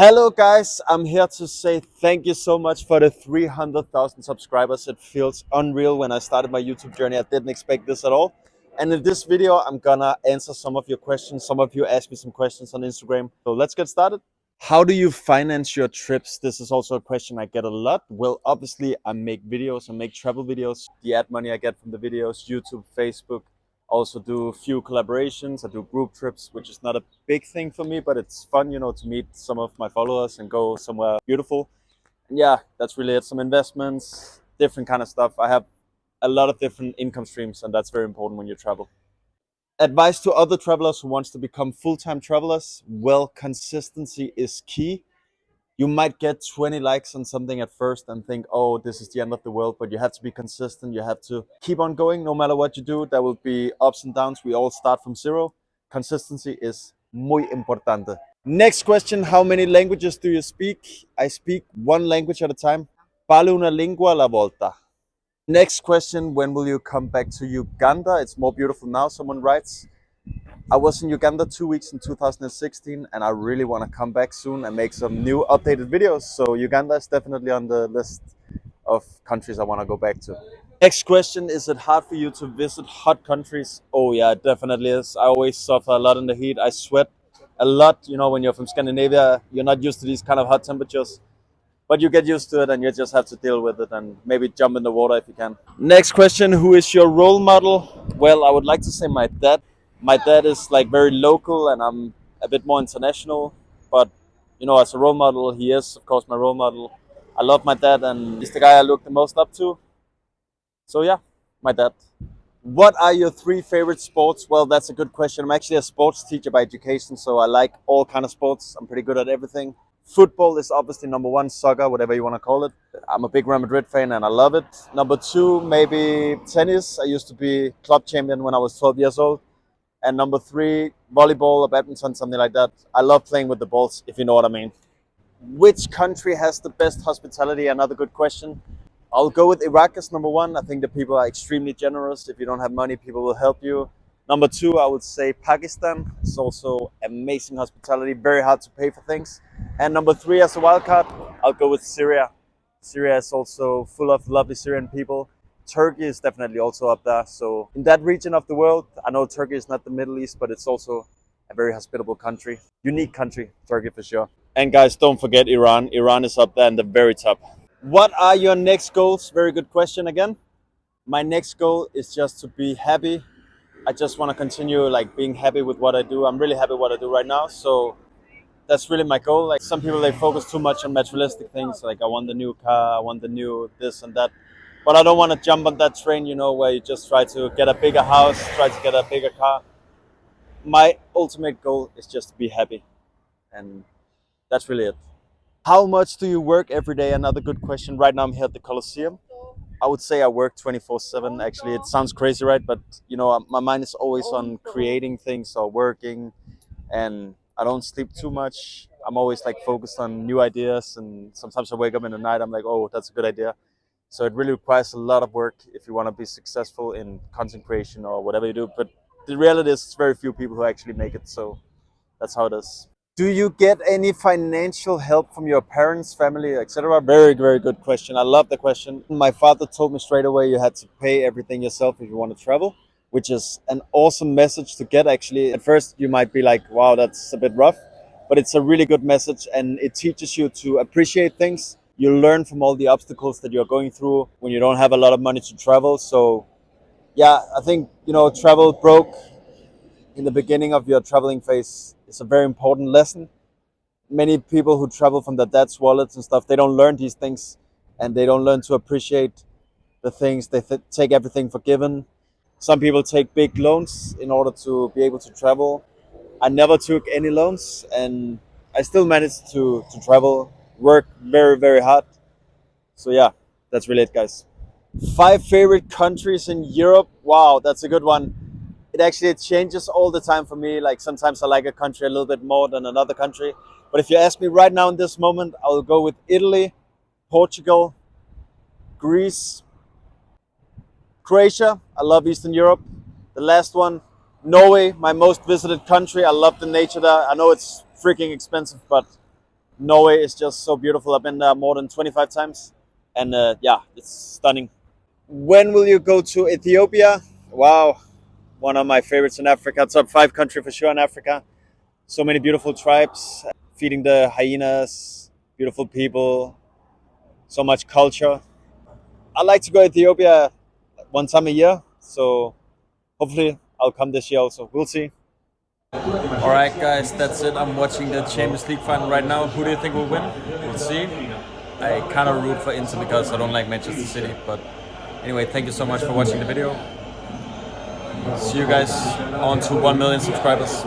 Hello guys, I'm here to say thank you so much for the 300,000 subscribers. It feels unreal. When I started my YouTube journey, I didn't expect this at all. And in this video, I'm gonna answer some of your questions. Some of you asked me some questions on Instagram. So let's get started. How do you finance your trips? This is also a question I get a lot. Well, obviously I make videos, I make travel videos. The ad money I get from the videos, YouTube, Facebook. Also do a few collaborations. I do group trips, which is not a big thing for me, but it's fun, to meet some of my followers and go somewhere beautiful. And yeah, that's really it. Some investments, different kind of stuff. I have a lot of different income streams, and that's very important when you travel. Advice to other travelers who wants to become full-time travelers: well, consistency is key. You might get 20 likes on something at first and think, oh, this is the end of the world, but you have to be consistent. You have to keep on going no matter what you do. There will be ups and downs. We all start from zero. Consistency is muy importante. Next question: how many languages do you speak? I speak one language at a time. Parlo una lingua alla volta. Next question: when will you come back to Uganda? It's more beautiful now, someone writes. I was in Uganda 2 weeks in 2016, and I really want to come back soon and make some new updated videos. So Uganda is definitely on the list of countries I want to go back to. Next question: is it hard for you to visit hot countries? Oh yeah, it definitely is. I always suffer a lot in the heat. I sweat a lot. When you're from Scandinavia, you're not used to these kind of hot temperatures. But you get used to it and you just have to deal with it and maybe jump in the water if you can. Next question: who is your role model? Well, I would like to say my dad. My dad is like very local and I'm a bit more international. But, as a role model, he is, of course, my role model. I love my dad and he's the guy I look the most up to. So, yeah, my dad. What are your three favorite sports? Well, that's a good question. I'm actually a sports teacher by education, so I like all kind of sports. I'm pretty good at everything. Football is obviously number one, soccer, whatever you want to call it. I'm a big Real Madrid fan and I love it. Number two, maybe tennis. I used to be club champion when I was 12 years old. And number three, volleyball or badminton, something like that. I love playing with the balls, if you know what I mean. Which country has the best hospitality? Another good question. I'll go with Iraq as number one. I think the people are extremely generous. If you don't have money, people will help you. Number two, I would say Pakistan. It's also amazing hospitality, very hard to pay for things. And number three, as a wild card, I'll go with Syria. Syria is also full of lovely Syrian people. Turkey is definitely also up there. So in that region of the world, I know Turkey is not the Middle East, but it's also a very hospitable country. Unique country, Turkey for sure. And guys, don't forget Iran. Iran is up there in the very top. What are your next goals? Very good question again. My next goal is just to be happy. I just want to continue being happy with what I do. I'm really happy with what I do right now. So that's really my goal. Like some people, they focus too much on materialistic things. Like I want the new car, I want the new this and that. But I don't want to jump on that train, where you just try to get a bigger house, try to get a bigger car. My ultimate goal is just to be happy. And that's really it. How much do you work every day? Another good question. Right now I'm here at the Colosseum. I would say I work 24/7. Actually, it sounds crazy, right? But my mind is always on creating things or working, and I don't sleep too much. I'm always focused on new ideas, and sometimes I wake up in the night. I'm like, oh, that's a good idea. So it really requires a lot of work if you want to be successful in content creation or whatever you do. But the reality is, it's very few people who actually make it. So that's how it is. Do you get any financial help from your parents, family, etc.? Very, very good question. I love the question. My father told me straight away you had to pay everything yourself if you want to travel, which is an awesome message to get, actually. At first, you might be like, wow, that's a bit rough, but it's a really good message and it teaches you to appreciate things. You learn from all the obstacles that you're going through when you don't have a lot of money to travel. So, yeah, I think, travel broke in the beginning of your traveling phase is a very important lesson. Many people who travel from their dad's wallets and stuff, they don't learn these things and they don't learn to appreciate the things. They take everything for given. Some people take big loans in order to be able to travel. I never took any loans and I still managed to travel, work very, very hard. So yeah, that's really it, guys. 5 favorite countries in Europe. Wow, that's a good one. It changes all the time for me. Like sometimes I like a country a little bit more than another country. But if you ask me right now in this moment, I will go with Italy, Portugal, Greece, Croatia. I love Eastern Europe. The last one, Norway, my most visited country. I love the nature there. I know it's freaking expensive, but Norway is just so beautiful. I've been there more than 25 times, and yeah, it's stunning. When will you go to Ethiopia? Wow, one of my favorites in Africa. Top 5 country for sure in Africa. So many beautiful tribes, feeding the hyenas, beautiful people, so much culture. I like to go to Ethiopia one time a year, so hopefully I'll come this year also. We'll see. All right, guys, that's it. I'm watching the Champions League final right now. Who do you think will win? We'll see. I kind of root for Inter because I don't like Manchester City. But anyway, thank you so much for watching the video. See you guys on to 1 million subscribers.